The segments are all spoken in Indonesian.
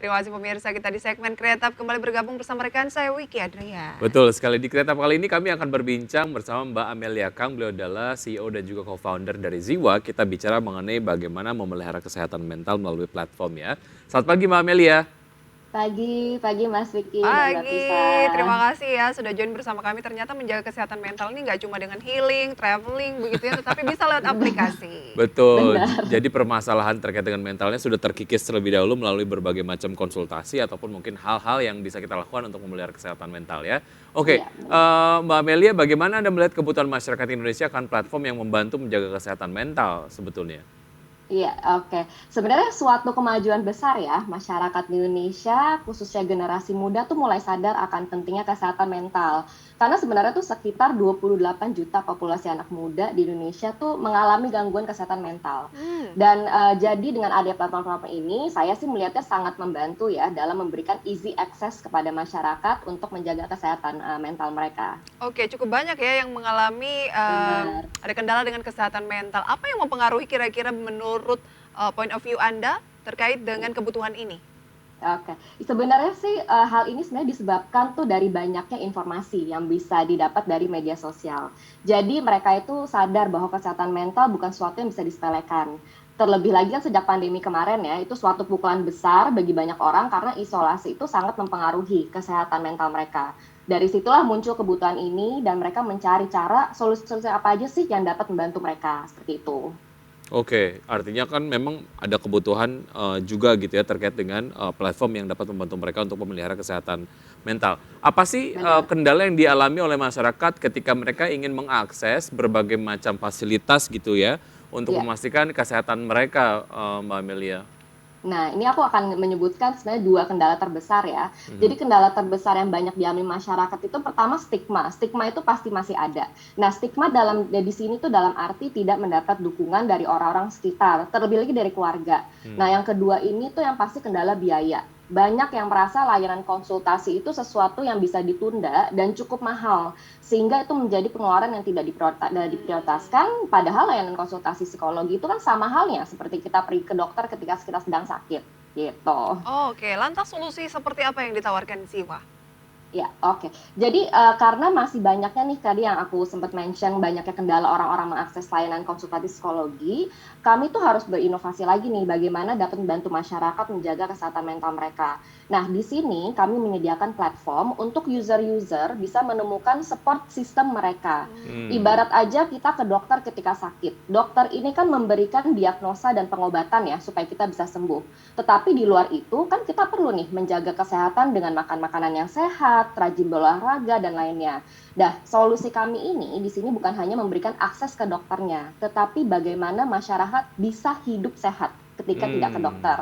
Terima kasih pemirsa, kita di segmen Kreatif kembali bergabung bersama rekan saya Wiki Adrian. Betul sekali, di Kreatif kali ini kami akan berbincang bersama Mbak Amelia Kang. Beliau adalah CEO dan juga co-founder dari Ziwa. Kita bicara mengenai bagaimana memelihara kesehatan mental melalui platform ya. Selamat pagi Mbak Amelia. Pagi Mas Vicky dan Mbak Pagi, Prisa. terima kasih ya sudah join bersama kami. Ternyata menjaga kesehatan mental ini nggak cuma dengan healing, traveling begitu ya, tetapi bisa lewat aplikasi. Betul, Benar. jadi permasalahan terkait dengan mentalnya sudah terkikis terlebih dahulu melalui berbagai macam konsultasi ataupun mungkin hal-hal yang bisa kita lakukan untuk memelihara kesehatan mental ya. Oke, Iya. Mbak Amelia, bagaimana Anda melihat kebutuhan masyarakat Indonesia akan platform yang membantu menjaga kesehatan mental sebetulnya? Iya, oke. Sebenarnya suatu kemajuan besar ya, masyarakat di Indonesia, khususnya generasi muda tuh mulai sadar akan pentingnya kesehatan mental. Karena sebenarnya tuh sekitar 28 juta populasi anak muda di Indonesia tuh mengalami gangguan kesehatan mental. Dan jadi dengan adanya platform-platform ini, saya sih melihatnya sangat membantu ya dalam memberikan easy access kepada masyarakat untuk menjaga kesehatan mental mereka. Oke, cukup banyak ya yang mengalami Benar. ada kendala dengan kesehatan mental. Apa yang mempengaruhi kira-kira menurut point of view Anda terkait dengan kebutuhan ini? Oke, sebenarnya sih hal ini sebenarnya disebabkan tuh dari banyaknya informasi yang bisa didapat dari media sosial. Jadi mereka itu sadar bahwa kesehatan mental bukan sesuatu yang bisa disepelekan. Terlebih lagi kan sejak pandemi kemarin ya, itu suatu pukulan besar bagi banyak orang karena isolasi itu sangat mempengaruhi kesehatan mental mereka. Dari situlah muncul kebutuhan ini dan mereka mencari cara solusi-solusi apa aja sih yang dapat membantu mereka, seperti itu. Oke, artinya kan memang ada kebutuhan juga gitu ya terkait dengan platform yang dapat membantu mereka untuk memelihara kesehatan mental. Apa sih Benar. kendala yang dialami oleh masyarakat ketika mereka ingin mengakses berbagai macam fasilitas gitu ya untuk Iya. memastikan kesehatan mereka, Mbak Amelia? Nah, ini aku akan menyebutkan sebenarnya dua kendala terbesar ya. Jadi kendala terbesar yang banyak dialami masyarakat itu pertama stigma. Stigma itu pasti masih ada. Nah, stigma di sini tuh dalam arti tidak mendapat dukungan dari orang-orang sekitar, terlebih lagi dari keluarga. Nah, yang kedua ini tuh yang pasti kendala biaya. Banyak yang merasa layanan konsultasi itu sesuatu yang bisa ditunda dan cukup mahal, sehingga itu menjadi pengeluaran yang tidak diprioritaskan, padahal layanan konsultasi psikologi itu kan sama halnya seperti kita pergi ke dokter ketika kita sedang sakit, gitu. Oke, lantas solusi seperti apa yang ditawarkan Ziwa? Ya, oke. Jadi karena masih banyaknya nih tadi yang aku sempat mention banyaknya kendala orang-orang mengakses layanan konsultasi psikologi, kami tuh harus berinovasi lagi nih bagaimana dapat membantu masyarakat menjaga kesehatan mental mereka. Nah, di sini kami menyediakan platform untuk user-user bisa menemukan support system mereka. Ibarat aja kita ke dokter ketika sakit. Dokter ini kan memberikan diagnosa dan pengobatan ya supaya kita bisa sembuh. Tetapi di luar itu kan kita perlu nih menjaga kesehatan dengan makan makanan yang sehat, rajin berolahraga dan lainnya. Nah, solusi kami ini di sini bukan hanya memberikan akses ke dokternya, tetapi bagaimana masyarakat bisa hidup sehat ketika tidak ke dokter.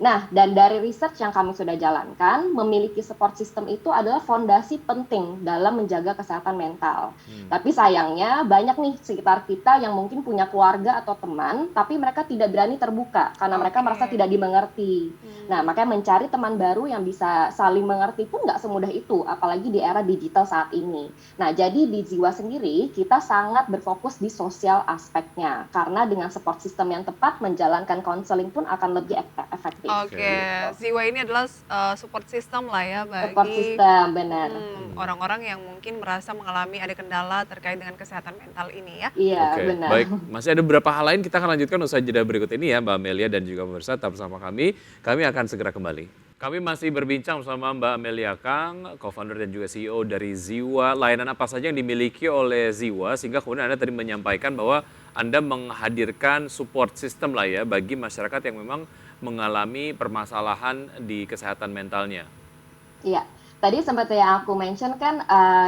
Nah, dan dari research yang kami sudah jalankan, memiliki support system itu adalah fondasi penting dalam menjaga kesehatan mental. Tapi sayangnya banyak nih sekitar kita yang mungkin punya keluarga atau teman, tapi mereka tidak berani terbuka karena mereka merasa tidak dimengerti. Nah, makanya mencari teman baru yang bisa saling mengerti pun nggak semudah itu, apalagi di era digital saat ini. Nah, jadi di Ziwa sendiri, kita sangat berfokus di sosial aspeknya, karena dengan support system yang tepat, menjalankan konseling pun akan lebih efektif. Oke, Ziwa ini adalah support system lah ya Support bagi system, benar. orang-orang yang mungkin merasa mengalami ada kendala terkait dengan kesehatan mental ini ya. Iya, Oke, benar. baik. Masih ada beberapa hal lain, kita akan lanjutkan usai jeda berikut ini ya Mbak Amelia dan juga pemirsa, tetap bersama kami. Kami akan segera kembali. Kami masih berbincang bersama Mbak Amelia Kang, co-founder dan juga CEO dari Ziwa. Layanan apa saja yang dimiliki oleh Ziwa sehingga kemudian Anda tadi menyampaikan bahwa Anda menghadirkan support system lah ya bagi masyarakat yang memang mengalami permasalahan di kesehatan mentalnya. Iya, tadi sempat yang aku mention kan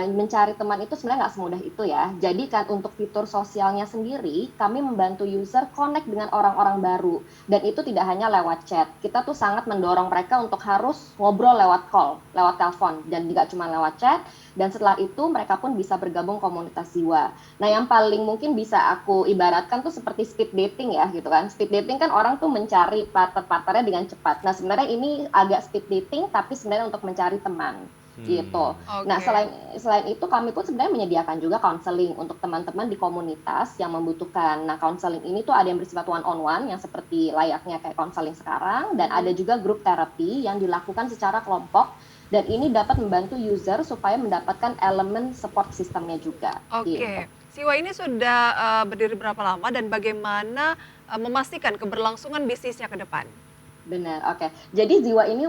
mencari teman itu sebenarnya nggak semudah itu ya. Jadi kan untuk fitur sosialnya sendiri, kami membantu user connect dengan orang-orang baru. Dan itu tidak hanya lewat chat. Kita tuh sangat mendorong mereka untuk harus ngobrol lewat call, lewat telepon. Dan tidak cuma lewat chat. Dan setelah itu mereka pun bisa bergabung komunitas Ziwa. Nah, yang paling mungkin bisa aku ibaratkan tuh seperti speed dating ya gitu kan. Speed dating kan orang tuh mencari partner-partnernya dengan cepat. Nah, sebenarnya ini agak speed dating tapi sebenarnya untuk mencari teman. gitu. Nah, Oke. selain itu kami pun sebenarnya menyediakan juga konseling untuk teman-teman di komunitas yang membutuhkan. Nah, konseling ini tuh ada yang bersifat one on one yang seperti layaknya kayak konseling sekarang, dan ada juga grup terapi yang dilakukan secara kelompok, dan ini dapat membantu user supaya mendapatkan elemen support sistemnya juga. Oke. Gitu. Siwa ini sudah berdiri berapa lama dan bagaimana memastikan keberlangsungan bisnisnya ke depan? Benar, oke. Jadi Ziwa ini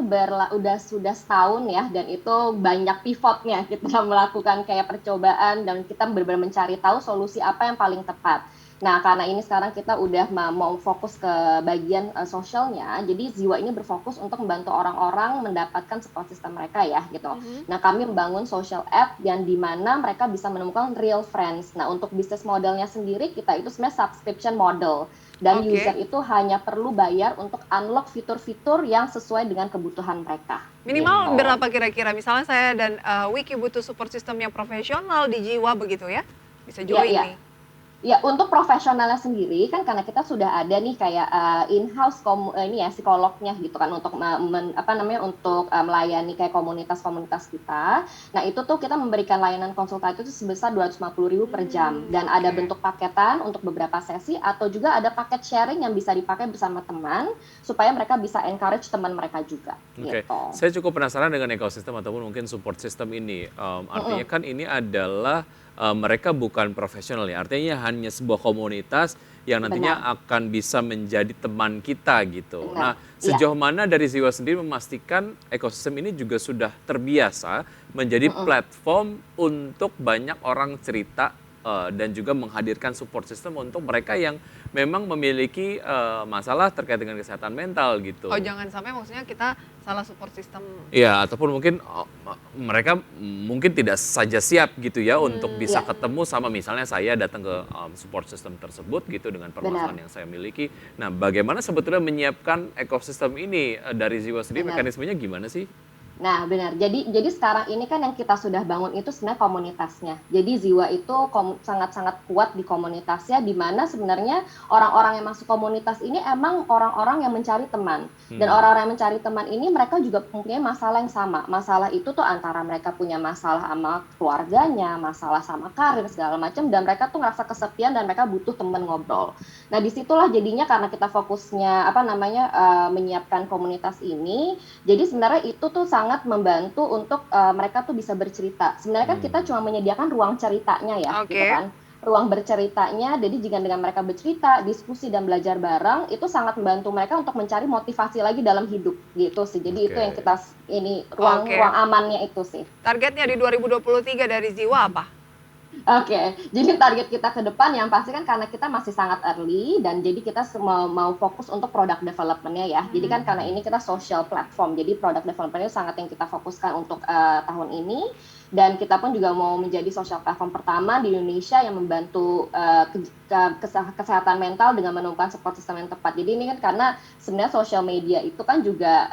sudah setahun ya, dan itu banyak pivotnya. Kita melakukan kayak percobaan dan kita benar-benar mencari tahu solusi apa yang paling tepat. Nah, karena ini sekarang kita udah mau fokus ke bagian sosialnya, jadi Ziwa ini berfokus untuk membantu orang-orang mendapatkan support system mereka ya gitu. Nah, kami membangun social app yang dimana mereka bisa menemukan real friends. Nah, untuk bisnis modelnya sendiri kita itu sebenarnya subscription model. Dan Oke. user itu hanya perlu bayar untuk unlock fitur-fitur yang sesuai dengan kebutuhan mereka. Minimal Gitu. berapa kira-kira? Misalnya saya dan Wiki butuh support system yang profesional di Jiwa begitu ya? Bisa join Iya. nih. Ya, untuk profesionalnya sendiri kan karena kita sudah ada nih kayak in-house ini ya psikolognya gitu kan untuk untuk melayani kayak komunitas-komunitas kita. Nah, itu tuh kita memberikan layanan konsultasi itu sebesar 250.000 per jam, dan ada Oke. bentuk paketan untuk beberapa sesi atau juga ada paket sharing yang bisa dipakai bersama teman supaya mereka bisa encourage teman mereka juga Oke, gitu. saya cukup penasaran dengan ekosistem ataupun mungkin support system ini. Artinya kan ini adalah mereka bukan profesional ya, artinya hanya sebuah komunitas yang nantinya akan bisa menjadi teman kita gitu. Nah, Benar. sejauh mana dari Ziwa sendiri memastikan ekosistem ini juga sudah terbiasa menjadi platform untuk banyak orang cerita dan juga menghadirkan support system untuk mereka yang memang memiliki masalah terkait dengan kesehatan mental gitu. Oh, jangan sampai maksudnya kita salah support system. Iya, ataupun mungkin mereka mungkin tidak saja siap gitu ya untuk bisa Iya. ketemu sama misalnya saya datang ke support system tersebut gitu dengan permasalahan yang saya miliki. Nah, bagaimana sebetulnya menyiapkan ekosistem ini dari Ziwa sendiri, Benar. mekanismenya gimana sih? Nah, benar. Jadi sekarang ini kan yang kita sudah bangun itu sebenarnya komunitasnya. Jadi Ziwa itu sangat-sangat kuat di komunitasnya, di mana sebenarnya orang-orang yang masuk komunitas ini emang orang-orang yang mencari teman. Dan orang-orang yang mencari teman ini mereka juga mempunyai masalah yang sama. Masalah itu tuh antara mereka punya masalah sama keluarganya, masalah sama karir segala macam, dan mereka tuh ngerasa kesepian dan mereka butuh teman ngobrol. Nah, disitulah jadinya karena kita fokusnya menyiapkan komunitas ini, jadi sebenarnya itu tuh sangat membantu untuk mereka tuh bisa bercerita. Sebenarnya kan kita cuma menyediakan ruang ceritanya ya, Oke. gitu kan. Ruang berceritanya, jadi jika dengan mereka bercerita, diskusi dan belajar bareng, itu sangat membantu mereka untuk mencari motivasi lagi dalam hidup, gitu sih. Jadi itu yang kita ruang Oke. amannya itu sih. Targetnya di 2023 dari Jiwa apa? Oke, jadi target kita ke depan yang pasti kan karena kita masih sangat early, dan jadi kita mau fokus untuk product development-nya ya. Jadi kan karena ini kita social platform, jadi product development-nya sangat yang kita fokuskan untuk tahun ini. Dan kita pun juga mau menjadi social platform pertama di Indonesia yang membantu kesehatan mental dengan menemukan support system yang tepat. Jadi ini kan karena sebenarnya social media itu kan juga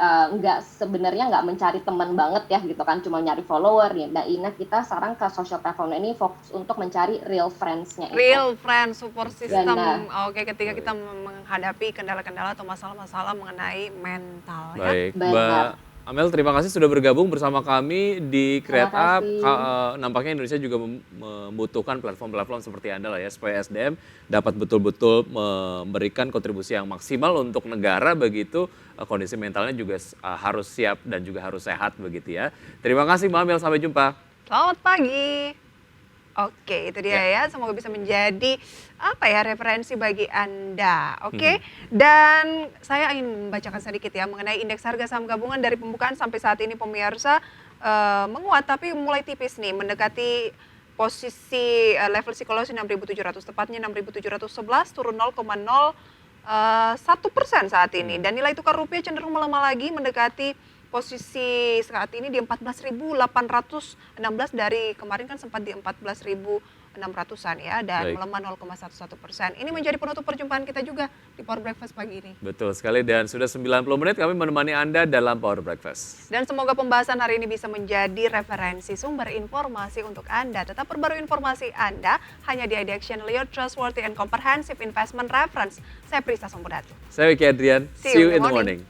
sebenarnya nggak mencari teman banget ya gitu kan, cuma nyari follower ya. Nah, ini kita sekarang ke social platform ini fokus untuk mencari real friends-nya itu. Real friend support system. Benar. Oke, ketika kita menghadapi kendala-kendala atau masalah-masalah mengenai mental ya. Baik, Benar. Mbak Amel, terima kasih sudah bergabung bersama kami di Create Terima Up. kasih. Nampaknya Indonesia juga membutuhkan platform-platform seperti Anda lah ya, supaya SDM dapat betul-betul memberikan kontribusi yang maksimal untuk negara begitu, kondisi mentalnya juga harus siap dan juga harus sehat begitu ya. Terima kasih Mbak Amel, sampai jumpa. Selamat pagi. Oke, itu dia ya. Semoga bisa menjadi referensi bagi Anda. Oke. Dan saya ingin membacakan sedikit ya mengenai indeks harga saham gabungan dari pembukaan sampai saat ini pemirsa menguat tapi mulai tipis nih mendekati posisi level psikologi 6.700, tepatnya 6.711, turun 0,01% saat ini. Dan nilai tukar rupiah cenderung melemah lagi mendekati posisi saat ini di 14.816, dari kemarin kan sempat di 14.600-an ya, dan Baik. melemah 0,11%. Ini menjadi penutup perjumpaan kita juga di Power Breakfast pagi ini. Betul sekali, dan sudah 90 menit kami menemani Anda dalam Power Breakfast. Dan semoga pembahasan hari ini bisa menjadi referensi sumber informasi untuk Anda. Tetap perbarui informasi Anda hanya di IDXN, your trustworthy and comprehensive investment reference. Saya Prista Sombudatu. Saya Wiki Adrian, see you in the morning.